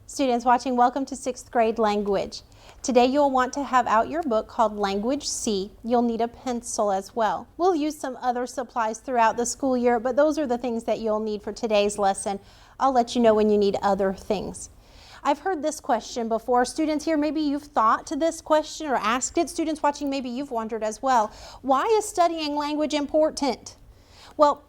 Students watching, welcome to 6th grade language. Today you'll want to have out your book called Language C. You'll need a pencil as well. We'll use some other supplies throughout the school year, but those are the things that you'll need for today's lesson. I'll let you know when you need other things. I've heard this question before. Students here, maybe you've thought to this question or asked it. Students watching, maybe you've wondered as well. Why is studying language important? Well,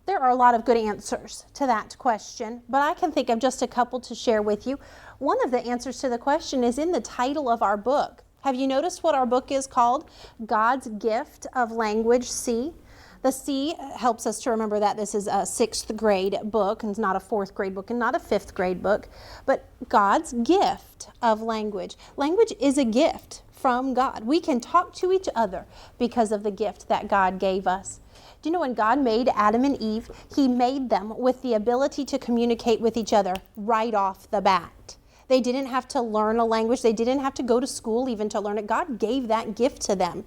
there are a lot of good answers to that question, but I can think of just a couple to share with you. One of the answers to the question is in the title of our book. Have you noticed what our book is called? God's Gift of Language C. The C helps us to remember that this is a 6th grade book, and it's not a 4th grade book and not a 5th grade book, but God's gift of language. Language is a gift from God. We can talk to each other because of the gift that God gave us. Do you know when God made Adam and Eve, He made them with the ability to communicate with each other right off the bat. They didn't have to learn a language. They didn't have to go to school even to learn it. God gave that gift to them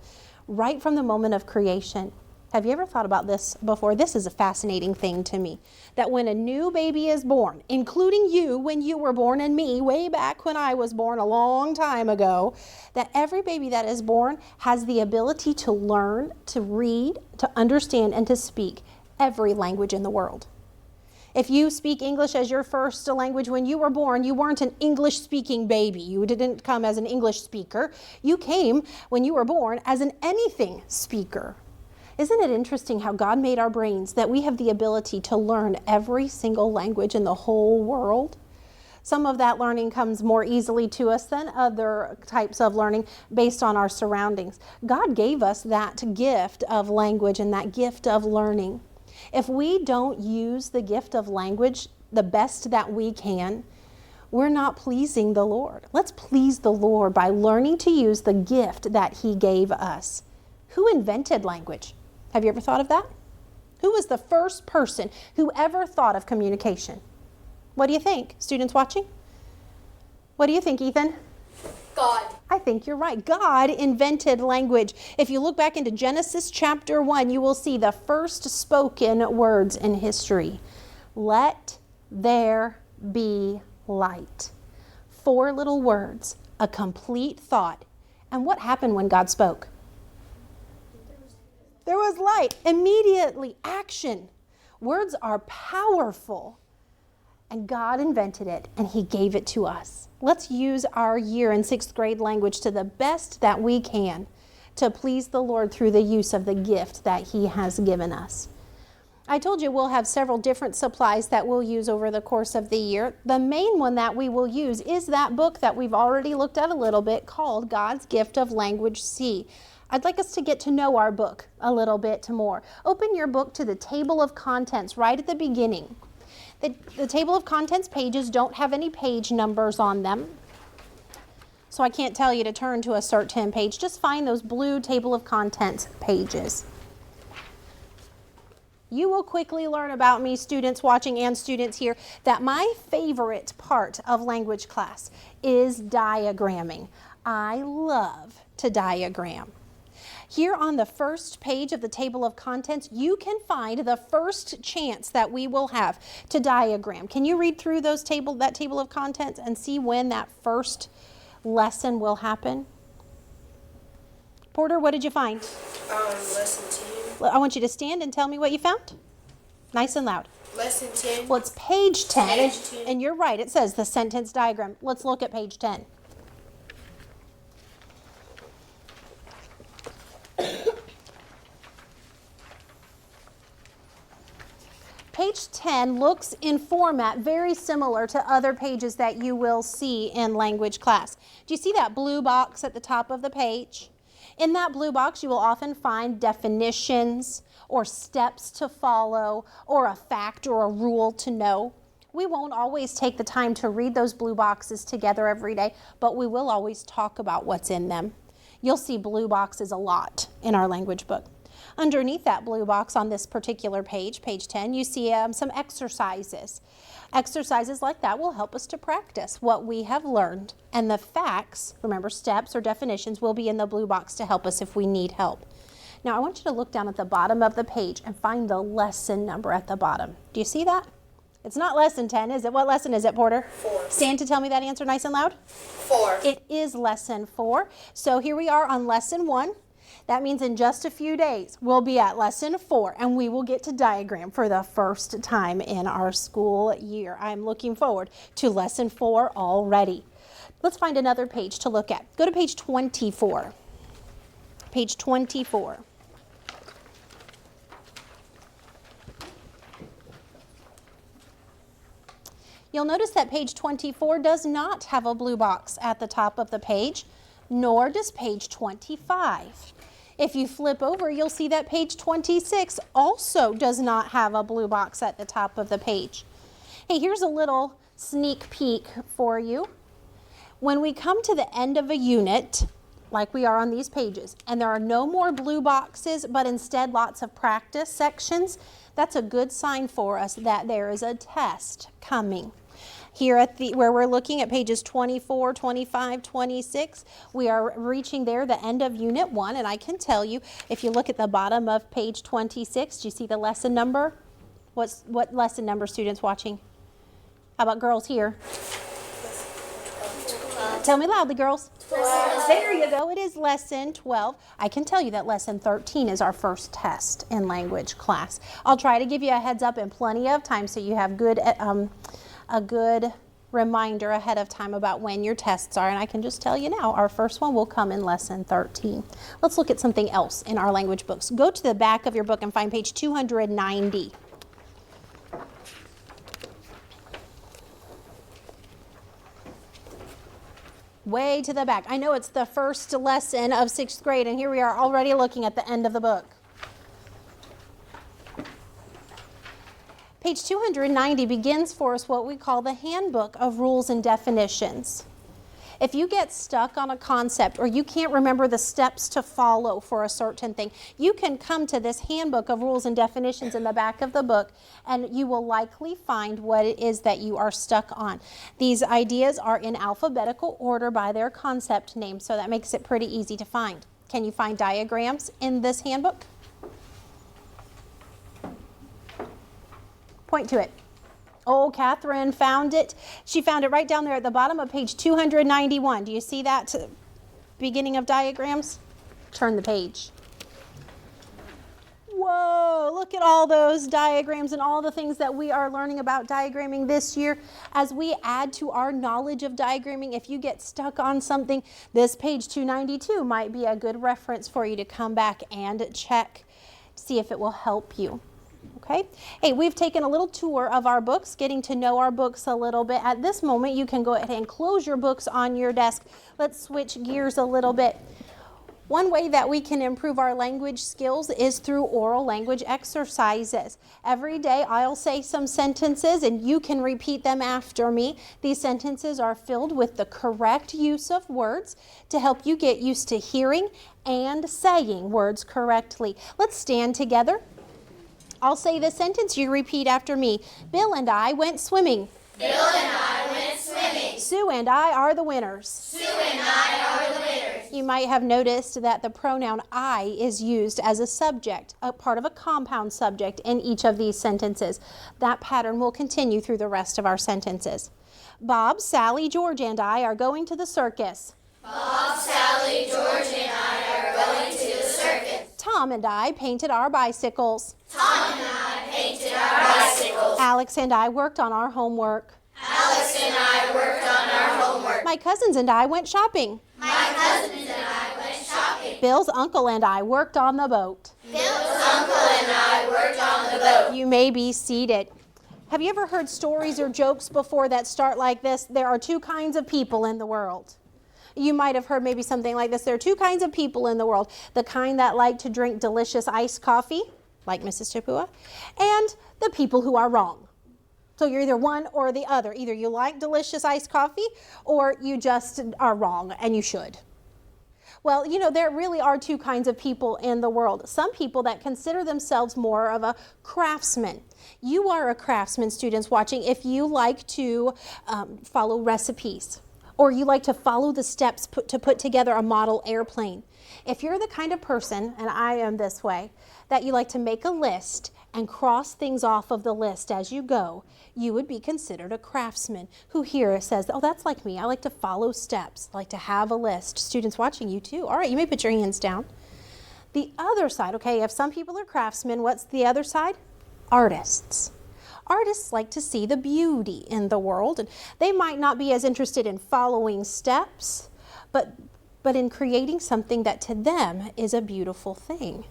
right from the moment of creation. Have you ever thought about this before? This is a fascinating thing to me, that when a new baby is born, including you when you were born and me way back when I was born a long time ago, that every baby that is born has the ability to learn, to read, to understand, and to speak every language in the world. If you speak English as your first language when you were born, you weren't an English-speaking baby. You didn't come as an English speaker. You came when you were born as an anything speaker. Isn't it interesting how God made our brains that we have the ability to learn every single language in the whole world? Some of that learning comes more easily to us than other types of learning based on our surroundings. God gave us that gift of language and that gift of learning. If we don't use the gift of language the best that we can, we're not pleasing the Lord. Let's please the Lord by learning to use the gift that He gave us. Who invented language? Have you ever thought of that? Who was the first person who ever thought of communication? What do you think? Students watching? What do you think, Ethan? God. I think you're right. God invented language. If you look back into Genesis chapter 1, you will see the first spoken words in history. Let there be light. 4 little words, a complete thought. And what happened when God spoke? There was light. Immediately, action. Words are powerful. And God invented it, and He gave it to us. Let's use our year in 6th grade language to the best that we can to please the Lord through the use of the gift that He has given us. I told you we'll have several different supplies that we'll use over the course of the year. The main one that we will use is that book that we've already looked at a little bit called God's Gift of Language C. I'd like us to get to know our book a little bit more. Open your book to the table of contents right at the beginning. The table of contents pages don't have any page numbers on them, so I can't tell you to turn to a certain page. Just find those blue table of contents pages. You will quickly learn about me, students watching and students here, that my favorite part of language class is diagramming. I love to diagram. Here on the first page of the table of contents, you can find the first chance that we will have to diagram. Can you read through that table of contents and see when that first lesson will happen? Porter, what did you find? Lesson 10. I want you to stand and tell me what you found. Nice and loud. Lesson 10. Well, it's page 10. Page 10. And you're right, it says the sentence diagram. Let's look at page 10. Page 10 looks in format very similar to other pages that you will see in language class. Do you see that blue box at the top of the page? In that blue box, you will often find definitions or steps to follow or a fact or a rule to know. We won't always take the time to read those blue boxes together every day, but we will always talk about what's in them. You'll see blue boxes a lot in our language book. Underneath that blue box on this particular page, page 10, you see some exercises. Exercises like that will help us to practice what we have learned. And the facts, remember steps or definitions, will be in the blue box to help us if we need help. Now I want you to look down at the bottom of the page and find the lesson number at the bottom. Do you see that? It's not lesson 10, is it? What lesson is it, Porter? 4. Stand to tell me that answer nice and loud. 4. It is lesson 4. So here we are on lesson 1. That means in just a few days, we'll be at lesson 4, and we will get to diagram for the first time in our school year. I'm looking forward to lesson 4 already. Let's find another page to look at. Go to page 24. Page 24. You'll notice that page 24 does not have a blue box at the top of the page, nor does page 25. If you flip over, you'll see that page 26 also does not have a blue box at the top of the page. Hey, here's a little sneak peek for you. When we come to the end of a unit, like we are on these pages, and there are no more blue boxes, but instead lots of practice sections, that's a good sign for us that there is a test coming. Here at where we're looking at pages 24, 25, 26, we are reaching there the end of unit 1, and I can tell you, if you look at the bottom of page 26, do you see the lesson number? What lesson number, students watching? How about girls here? Tell me loudly, girls. 12. There you go. It is lesson 12. I can tell you that lesson 13 is our first test in language class. I'll try to give you a heads up in plenty of time so you have a good reminder ahead of time about when your tests are. And I can just tell you now, our first one will come in lesson 13. Let's look at something else in our language books. Go to the back of your book and find page 290. Way to the back. I know it's the first lesson of 6th grade, and here we are already looking at the end of the book. Page 290 begins for us what we call the handbook of rules and definitions. If you get stuck on a concept or you can't remember the steps to follow for a certain thing, you can come to this handbook of rules and definitions in the back of the book, and you will likely find what it is that you are stuck on. These ideas are in alphabetical order by their concept name, so that makes it pretty easy to find. Can you find diagrams in this handbook? Point to it. Oh, Catherine found it. She found it right down there at the bottom of page 291. Do you see that beginning of diagrams? Turn the page. Whoa, look at all those diagrams and all the things that we are learning about diagramming this year. As we add to our knowledge of diagramming, if you get stuck on something, this page 292 might be a good reference for you to come back and check, see if it will help you. Okay. Hey, we've taken a little tour of our books, getting to know our books a little bit. At this moment, you can go ahead and close your books on your desk. Let's switch gears a little bit. One way that we can improve our language skills is through oral language exercises. Every day I'll say some sentences and you can repeat them after me. These sentences are filled with the correct use of words to help you get used to hearing and saying words correctly. Let's stand together. I'll say the sentence, you repeat after me. Bill and I went swimming. Bill and I went swimming. Sue and I are the winners. Sue and I are the winners. You might have noticed that the pronoun I is used as a subject, a part of a compound subject in each of these sentences. That pattern will continue through the rest of our sentences. Bob, Sally, George, and I are going to the circus. Bob, Sally, George, and I are going to the circus. Tom and I painted our bicycles. Tom and I painted our bicycles. Alex and I worked on our homework. Alex and I worked on our homework. My cousins and I went shopping. My cousins and I went shopping. Bill's uncle and I worked on the boat. Bill's uncle and I worked on the boat. You may be seated. Have you ever heard stories or jokes before that start like this? There are two kinds of people in the world. You might have heard maybe something like this. There are two kinds of people in the world. The kind that like to drink delicious iced coffee, like Mrs. Chipua, and the people who are wrong. So you're either one or the other. Either you like delicious iced coffee or you just are wrong and you should. Well, you know, there really are two kinds of people in the world. Some people that consider themselves more of a craftsman. You are a craftsman, students watching, if you like to follow recipes, or you like to follow the steps to put together a model airplane. If you're the kind of person, and I am this way, that you like to make a list and cross things off of the list as you go, you would be considered a craftsman who here says, oh, that's like me. I like to follow steps, I like to have a list. Students watching, you too. All right, you may put your hands down. The other side, okay, if some people are craftsmen, what's the other side? Artists. Artists like to see the beauty in the world, and they might not be as interested in following steps, but in creating something that to them is a beautiful thing.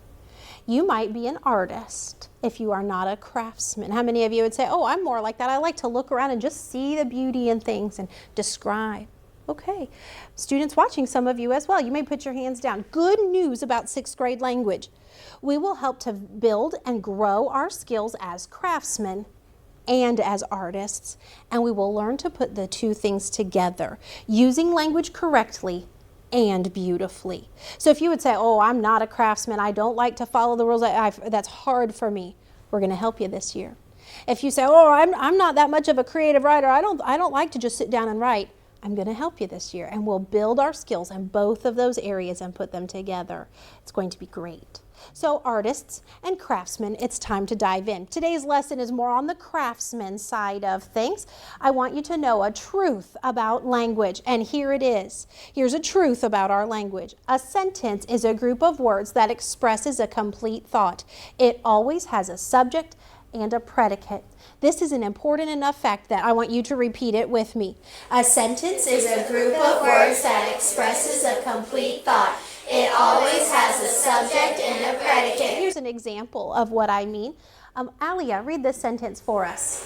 You might be an artist if you are not a craftsman. How many of you would say, oh, I'm more like that. I like to look around and just see the beauty in things and describe. Okay, students watching, some of you as well, you may put your hands down. Good news about sixth grade language. We will help to build and grow our skills as craftsmen and as artists, and we will learn to put the two things together, using language correctly and beautifully. So if you would say, oh, I'm not a craftsman, I don't like to follow the rules, that's hard for me, we're going to help you this year. If you say, oh, I'm not that much of a creative writer, I don't like to just sit down and write, I'm going to help you this year, and we'll build our skills in both of those areas and put them together. It's going to be great. So artists and craftsmen, it's time to dive in. Today's lesson is more on the craftsman side of things. I want you to know a truth about language, and here it is. Here's a truth about our language. A sentence is a group of words that expresses a complete thought. It always has a subject and a predicate. This is an important enough fact that I want you to repeat it with me. A sentence is a group of words that expresses a complete thought. It always has a subject and a predicate. Here's an example of what I mean. Alia, read this sentence for us.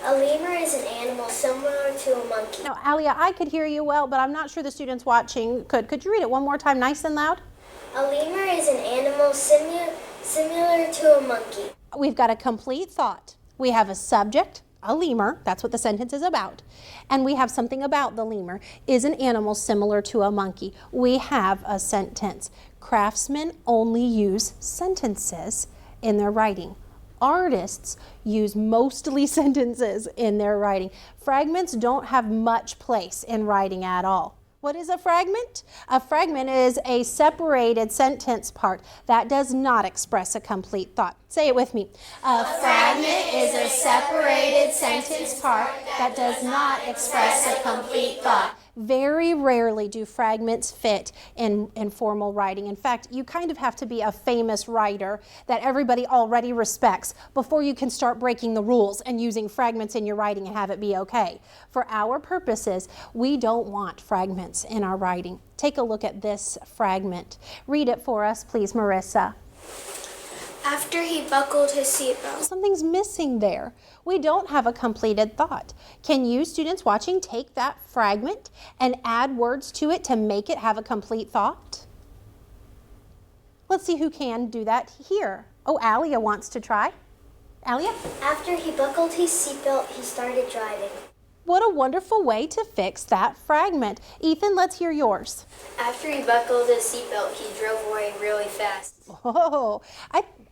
A lemur is an animal similar to a monkey. Now, Alia, I could hear you well, but I'm not sure the students watching could. Could you read it one more time, nice and loud? A lemur is an animal similar to a monkey. We've got a complete thought. We have a subject, a lemur, that's what the sentence is about. And we have something about the lemur. Is an animal similar to a monkey? We have a sentence. Craftsmen only use sentences in their writing. Artists use mostly sentences in their writing. Fragments don't have much place in writing at all. What is a fragment? A fragment is a separated sentence part that does not express a complete thought. Say it with me. A fragment is a separated sentence part that does not express a complete thought. Very rarely do fragments fit in formal writing. In fact, you kind of have to be a famous writer that everybody already respects before you can start breaking the rules and using fragments in your writing and have it be okay. For our purposes, we don't want fragments in our writing. Take a look at this fragment. Read it for us, please, Marissa. After he buckled his seatbelt. Something's missing there. We don't have a completed thought. Can you, students watching, take that fragment and add words to it to make it have a complete thought? Let's see who can do that here. Oh, Alia wants to try. Alia? After he buckled his seatbelt, he started driving. What a wonderful way to fix that fragment. Ethan, let's hear yours. After he buckled his seatbelt, he drove away really fast. Oh,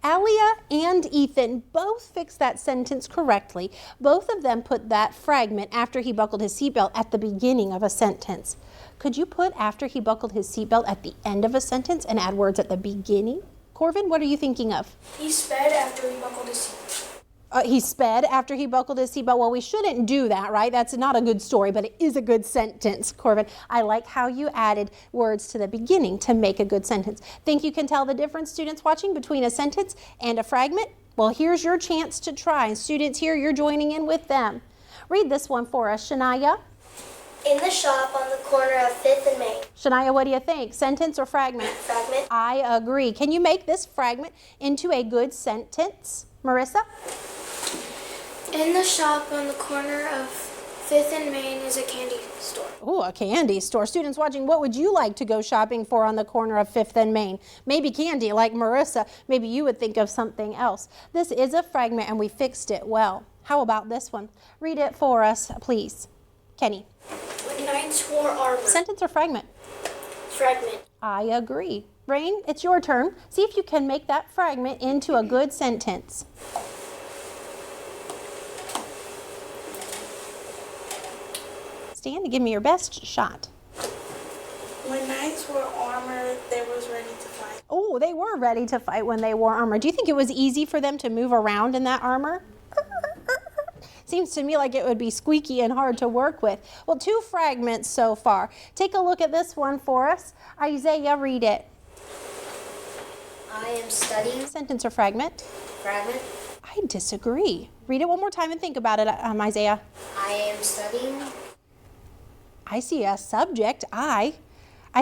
Alia and Ethan both fixed that sentence correctly. Both of them put that fragment, after he buckled his seatbelt, at the beginning of a sentence. Could you put after he buckled his seatbelt at the end of a sentence and add words at the beginning? Corvin, what are you thinking of? He sped after he buckled his seatbelt. He sped after he buckled his seatbelt. Well, we shouldn't do that, right? That's not a good story, but it is a good sentence, Corvin. I like how you added words to the beginning to make a good sentence. Think you can tell the difference, students watching, between a sentence and a fragment? Well, here's your chance to try. Students here, you're joining in with them. Read this one for us, Shania. In the shop on the corner of 5th and Main. Shania, what do you think? Sentence or fragment? Fragment. I agree. Can you make this fragment into a good sentence? Marissa? In the shop on the corner of 5th and Main is a candy store. Oh, a candy store. Students watching, what would you like to go shopping for on the corner of 5th and Main? Maybe candy, like Marissa. Maybe you would think of something else. This is a fragment, and we fixed it well. How about this one? Read it for us, please. Kenny. When knights wore armor. Sentence or fragment? Fragment. I agree. Rain, it's your turn. See if you can make that fragment into a good sentence. Stand and give me your best shot. When knights wore armor, they was ready to fight. Oh, they were ready to fight when they wore armor. Do you think it was easy for them to move around in that armor? Seems to me like it would be squeaky and hard to work with. Well, 2 fragments so far. Take a look at this one for us. Isaiah, read it. I am studying. Sentence or fragment? Fragment. I disagree. Read it one more time and think about it, Isaiah. I am studying. I see a subject, I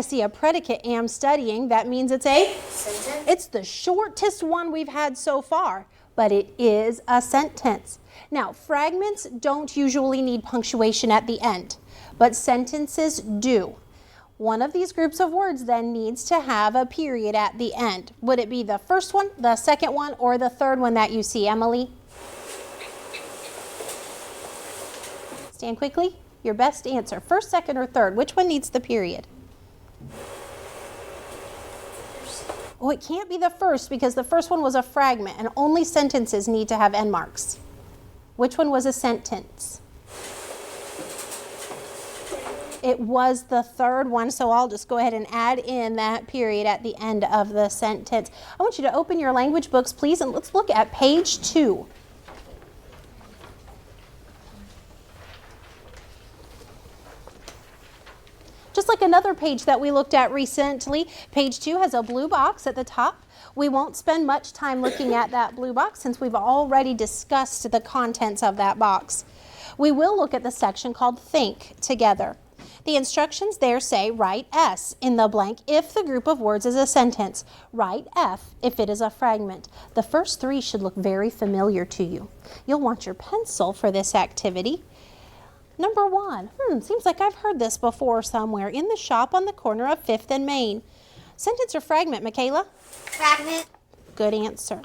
see a predicate, am studying. That means it's a Sentence. It's the shortest one we've had so far, but it is a sentence. Now, fragments don't usually need punctuation at the end, but sentences do. One of these groups of words then needs to have a period at the end. Would it be the first one, the second one, or the third one that you see, Emily? Stand quickly. Your best answer. First, second, or third. Which one needs the period? Oh, it can't be the first because the first one was a fragment and only sentences need to have end marks. Which one was a sentence? It was the third one, so I'll just go ahead and add in that period at the end of the sentence. I want you to open your language books, please, and let's look at page 2. Just like another page that we looked at recently, page 2 has a blue box at the top. We won't spend much time looking at that blue box since we've already discussed the contents of that box. We will look at the section called Think together. The instructions there say write S in the blank if the group of words is a sentence. Write F if it is a fragment. The first 3 should look very familiar to you. You'll want your pencil for this activity. Number 1, seems like I've heard this before somewhere. In the shop on the corner of 5th and Main. Sentence or fragment, Michaela? Fragment. Good answer.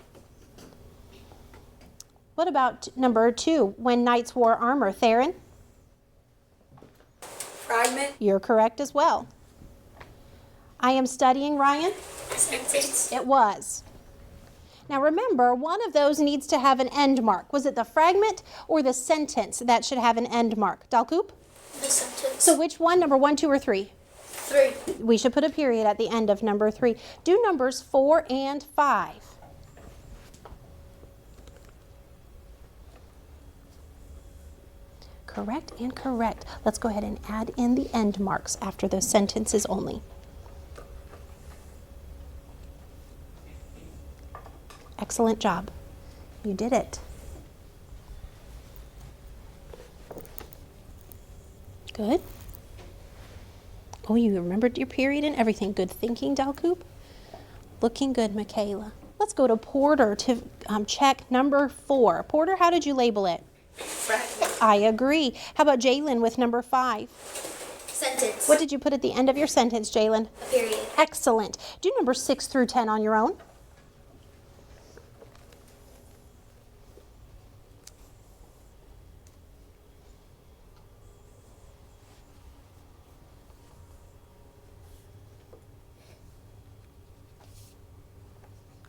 What about number 2, when knights wore armor, Theron? Fragment. You're correct as well. I am studying, Ryan? Sentence. It was. Now remember, one of those needs to have an end mark. Was it the fragment or the sentence that should have an end mark? Dalcoop? The sentence. So which one, number 1, 2, or 3? 3. We should put a period at the end of number 3. Do numbers 4 and 5. Correct and correct. Let's go ahead and add in the end marks after those sentences only. Excellent job. You did it. Good. Oh, you remembered your period and everything. Good thinking, Dalcoop. Looking good, Michaela. Let's go to Porter to check number 4. Porter, how did you label it? Fragment. I agree. How about Jalen with number 5? Sentence. What did you put at the end of your sentence, Jalen? A period. Excellent. Do number 6 through 10 on your own.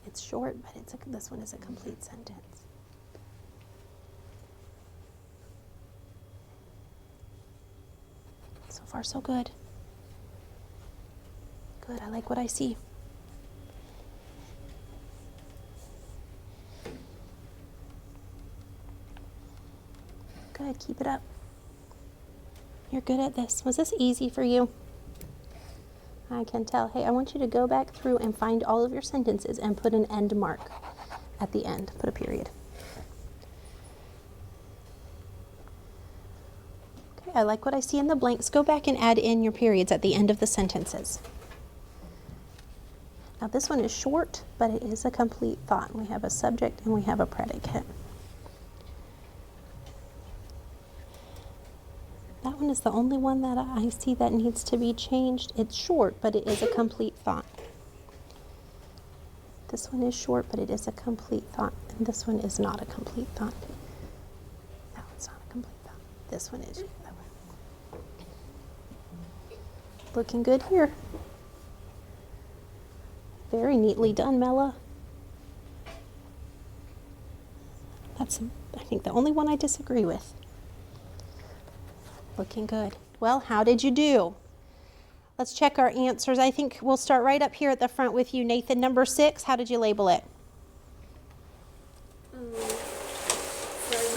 It's short, but this one is a complete sentence. So far, so good. Good, I like what I see. Good, keep it up. You're good at this. Was this easy for you? I can tell. Hey, I want you to go back through and find all of your sentences and put an end mark at the end. Put a period. Okay, I like what I see in the blanks. Go back and add in your periods at the end of the sentences. Now this one is short, but it is a complete thought. We have a subject and we have a predicate. That one is the only one that I see that needs to be changed. It's short, but it is a complete thought. This one is short, but it is a complete thought. And this one is not a complete thought. That one's not a complete thought. This one is. That one. Looking good here. Very neatly done, Mella. That's, I think, the only one I disagree with. Looking good. Well, how did you do? Let's check our answers. I think we'll start right up here at the front with you, Nathan. Number 6, how did you label it?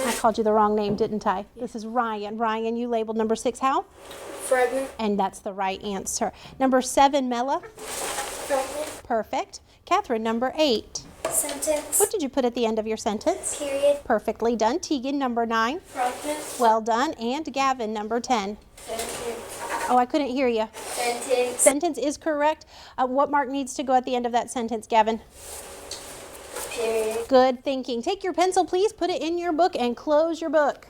I called you the wrong name, didn't I? Yeah. This is Ryan. Ryan, you labeled number 6 how? Fragment. And that's the right answer. Number 7, Mella? Fragment. Perfect. Catherine, number 8. Sentence. What did you put at the end of your sentence? Period. Perfectly done. Tegan, number 9. Fragment. Well done. And Gavin, number 10. Sentence. Oh, I couldn't hear you. Sentence. Sentence is correct. What mark needs to go at the end of that sentence, Gavin? Period. Good thinking. Take your pencil, please. Put it in your book and close your book.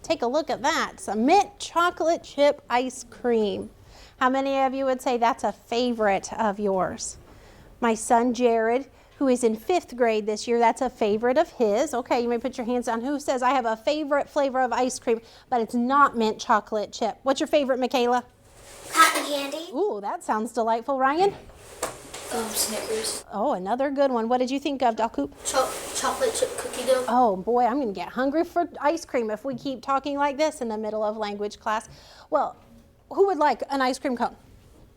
Take a look at that. Some mint chocolate chip ice cream. How many of you would say that's a favorite of yours? My son Jared, who is in 5th grade this year, that's a favorite of his. Okay, you may put your hands down. Who says, I have a favorite flavor of ice cream, but it's not mint chocolate chip? What's your favorite, Michaela? Cotton candy. Ooh, that sounds delightful. Ryan? Snickers. Oh, another good one. What did you think of, Dalcoop? Chocolate chip cookie dough. Oh boy, I'm going to get hungry for ice cream if we keep talking like this in the middle of language class. Well, who would like an ice cream cone?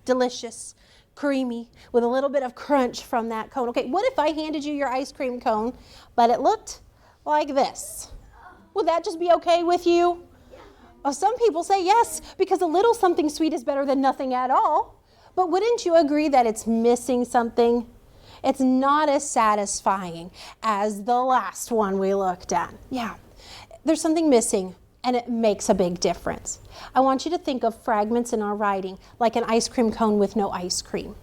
Delicious, creamy, with a little bit of crunch from that cone. Okay, what if I handed you your ice cream cone, but it looked like this? Would that just be okay with you? Well, some people say yes, because a little something sweet is better than nothing at all. But wouldn't you agree that it's missing something? It's not as satisfying as the last one we looked at. Yeah, there's something missing, and it makes a big difference. I want you to think of fragments in our writing, like an ice cream cone with no ice cream.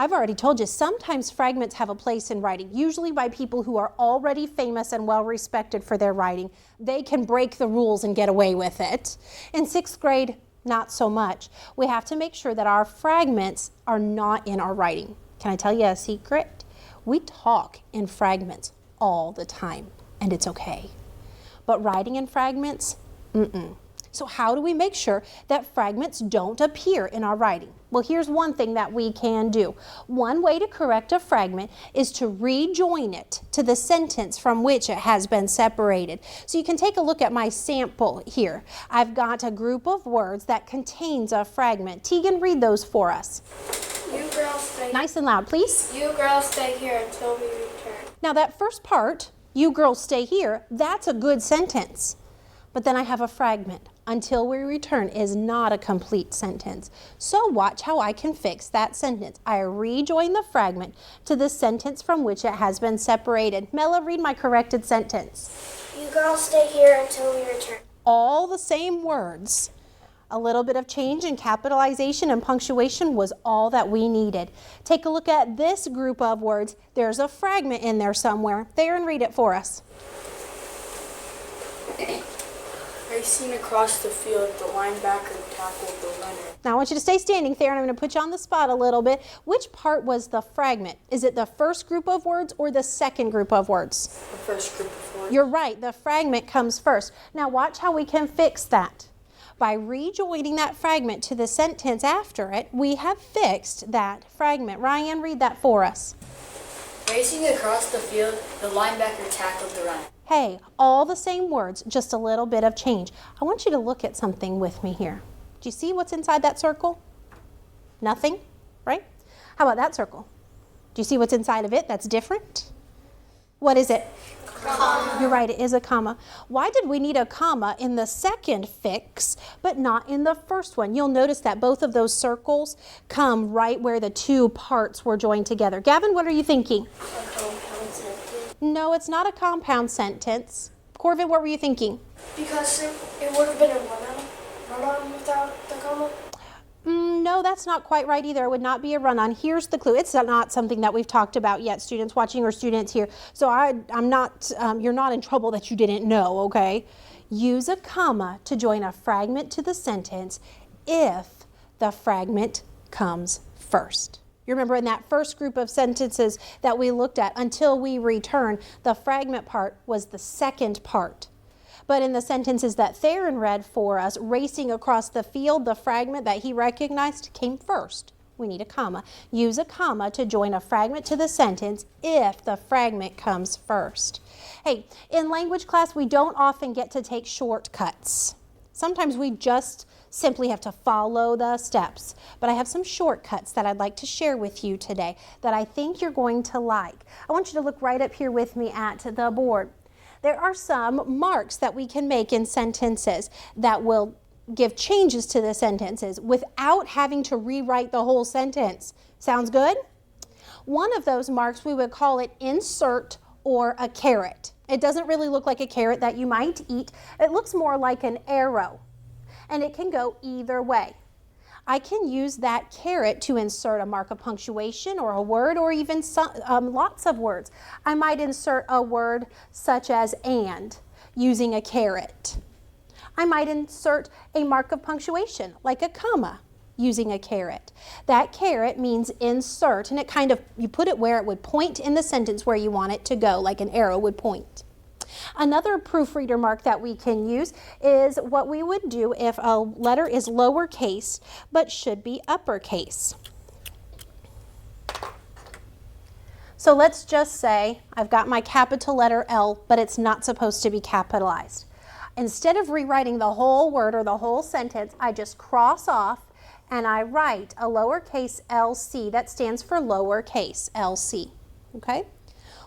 I've already told you, sometimes fragments have a place in writing, usually by people who are already famous and well respected for their writing. They can break the rules and get away with it. In 6th grade, not so much. We have to make sure that our fragments are not in our writing. Can I tell you a secret? We talk in fragments all the time, and it's okay. But writing in fragments, So how do we make sure that fragments don't appear in our writing? Well, here's one thing that we can do. One way to correct a fragment is to rejoin it to the sentence from which it has been separated. So you can take a look at my sample here. I've got a group of words that contains a fragment. Tegan, read those for us. You girls stay. Nice and loud, please. You girls stay here until we return. Now that first part, you girls stay here, that's a good sentence. But then I have a fragment. Until we return is not a complete sentence. So watch how I can fix that sentence. I rejoin the fragment to the sentence from which it has been separated. Mella, read my corrected sentence. You girls stay here until we return. All the same words. A little bit of change in capitalization and punctuation was all that we needed. Take a look at this group of words. There's a fragment in there somewhere. Theron, read it for us. Racing across the field, the linebacker tackled the runner. Now I want you to stay standing, Theron. I'm going to put you on the spot a little bit. Which part was the fragment? Is it the first group of words or the second group of words? The first group of words. You're right. The fragment comes first. Now watch how we can fix that. By rejoining that fragment to the sentence after it, we have fixed that fragment. Ryan, read that for us. Racing across the field, the linebacker tackled the runner. Hey, all the same words, just a little bit of change. I want you to look at something with me here. Do you see what's inside that circle? Nothing, right? How about that circle? Do you see what's inside of it that's different? What is it? Comma. You're right, it is a comma. Why did we need a comma in the second fix, but not in the first one? You'll notice that both of those circles come right where the two parts were joined together. Gavin, what are you thinking? A compound sentence. No, it's not a compound sentence. Corvin, what were you thinking? Because it would have been a run-on without the comma. No, that's not quite right either. It would not be a run-on. Here's the clue. It's not something that we've talked about yet, students watching or students here. So I'm not, you're not in trouble that you didn't know, okay? Use a comma to join a fragment to the sentence if the fragment comes first. You remember in that first group of sentences that we looked at, until we return, the fragment part was the second part. But in the sentences that Theron read for us, racing across the field, the fragment that he recognized came first. We need a comma. Use a comma to join a fragment to the sentence if the fragment comes first. Hey, in language class, we don't often get to take shortcuts. Sometimes we just Simply have to follow the steps. But I have some shortcuts that I'd like to share with you today that I think you're going to like. I want you to look right up here with me at the board. There are some marks that we can make in sentences that will give changes to the sentences without having to rewrite the whole sentence. Sounds good? One of those marks, we would call it insert or a caret. It doesn't really look like a carrot that you might eat. It looks more like an arrow, and it can go either way. I can use that caret to insert a mark of punctuation or a word or even lots of words. I might insert a word such as and using a caret. I might insert a mark of punctuation like a comma using a caret. That caret means insert, and it kind of, you put it where it would point in the sentence where you want it to go, like an arrow would point. Another proofreader mark that we can use is what we would do if a letter is lowercase but should be uppercase. So let's just say I've got my capital letter L, but it's not supposed to be capitalized. Instead of rewriting the whole word or the whole sentence, I just cross off and I write a lowercase LC. That stands for lowercase LC, okay?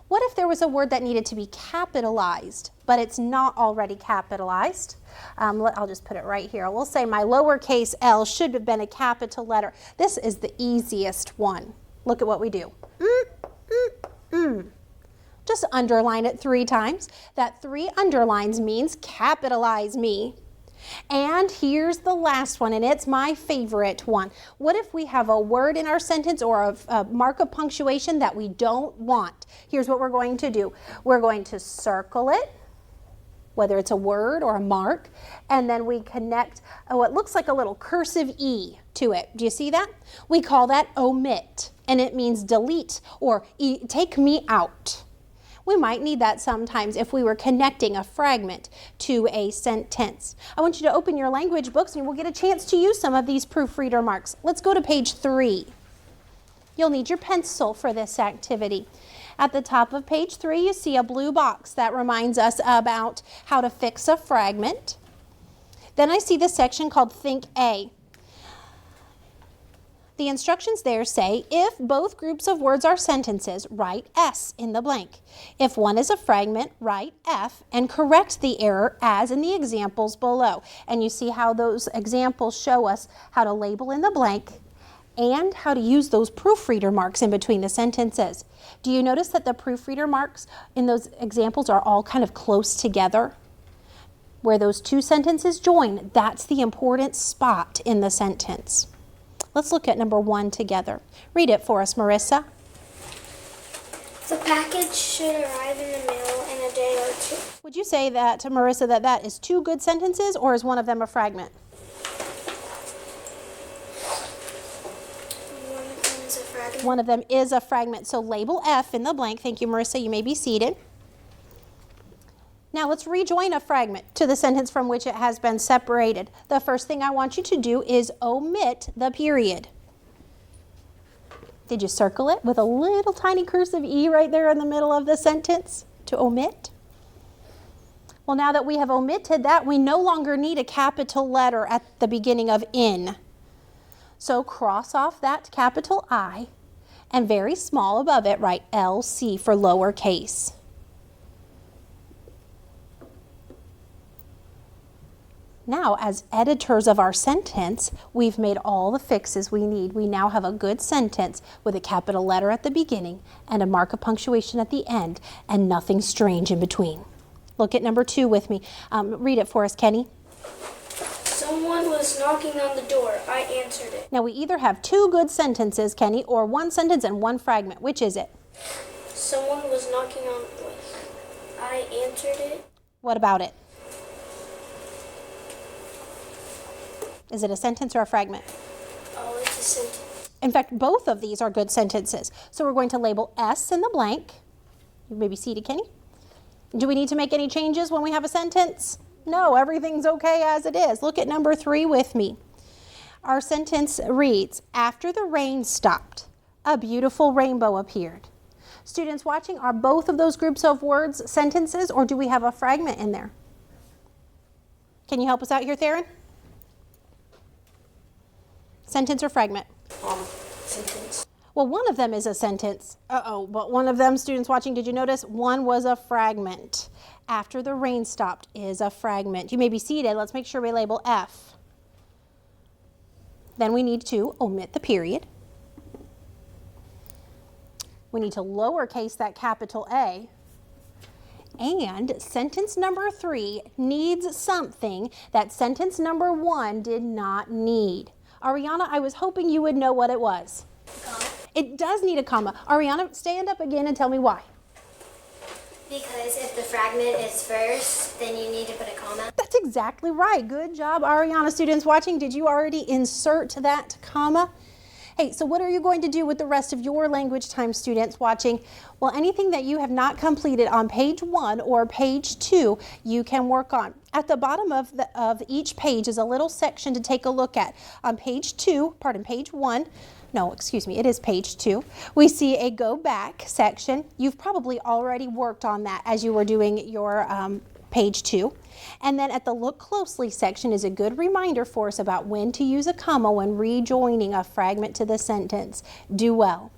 What if there was a word that needed to be capitalized, but it's not already capitalized? I'll just put it right here. We'll say my lowercase L should have been a capital letter. This is the easiest one. Look at what we do. Just underline it 3 times. That 3 underlines means capitalize me. And here's the last one, and it's my favorite one. What if we have a word in our sentence or a mark of punctuation that we don't want? Here's what we're going to do. We're going to circle it, whether it's a word or a mark, and then we connect what looks like a little cursive E to it. Do you see that? We call that omit, and it means delete or take me out. We might need that sometimes if we were connecting a fragment to a sentence. I want you to open your language books and we'll get a chance to use some of these proofreader marks. Let's go to page 3. You'll need your pencil for this activity. At the top of page 3, you see a blue box that reminds us about how to fix a fragment. Then I see the section called Think A. The instructions there say, if both groups of words are sentences, write S in the blank. If one is a fragment, write F and correct the error as in the examples below. And you see how those examples show us how to label in the blank and how to use those proofreader marks in between the sentences. Do you notice that the proofreader marks in those examples are all kind of close together? Where those 2 sentences join, that's the important spot in the sentence. Let's look at number 1 together. Read it for us, Marissa. The package should arrive in the mail in a day or 2. Would you say that, Marissa, that is 2 good sentences, or is one of them a fragment? One of them is a fragment. One of them is a fragment. So label F in the blank. Thank you, Marissa. You may be seated. Now let's rejoin a fragment to the sentence from which it has been separated. The first thing I want you to do is omit the period. Did you circle it with a little tiny cursive E right there in the middle of the sentence to omit? Well, now that we have omitted that, we no longer need a capital letter at the beginning of in. So cross off that capital I and very small above it write LC for lowercase. Now, as editors of our sentence, we've made all the fixes we need. We now have a good sentence with a capital letter at the beginning and a mark of punctuation at the end, and nothing strange in between. Look at number 2 with me. Read it for us, Kenny. Someone was knocking on the door. I answered it. Now, we either have 2 good sentences, Kenny, or 1 sentence and 1 fragment. Which is it? Someone was knocking on the door. I answered it. What about it? Is it a sentence or a fragment? Oh, it's a sentence. In fact, both of these are good sentences. So we're going to label S in the blank. You may be seated, Kenny. Do we need to make any changes when we have a sentence? No, everything's okay as it is. Look at number 3 with me. Our sentence reads, after the rain stopped, a beautiful rainbow appeared. Students watching, are both of those groups of words sentences, or do we have a fragment in there? Can you help us out here, Theron? Sentence or fragment? Sentence. Well, one of them is a sentence. But one of them, students watching, did you notice? One was a fragment. After the rain stopped is a fragment. You may be seated. Let's make sure we label F. Then we need to omit the period. We need to lowercase that capital A. And sentence number 3 needs something that sentence number 1 did not need. Ariana, I was hoping you would know what it was. Comma. It does need a comma. Ariana, stand up again and tell me why. Because if the fragment is first, then you need to put a comma. That's exactly right. Good job, Ariana. Students watching, did you already insert that comma? Hey, so what are you going to do with the rest of your language time, students watching? Well, anything that you have not completed on page 1 or page 2, you can work on. At the bottom of each page is a little section to take a look at. On page 1, no, excuse me, it is page 2. We see a go back section. You've probably already worked on that as you were doing your page 2. And then at the look closely section is a good reminder for us about when to use a comma when rejoining a fragment to the sentence. Do well.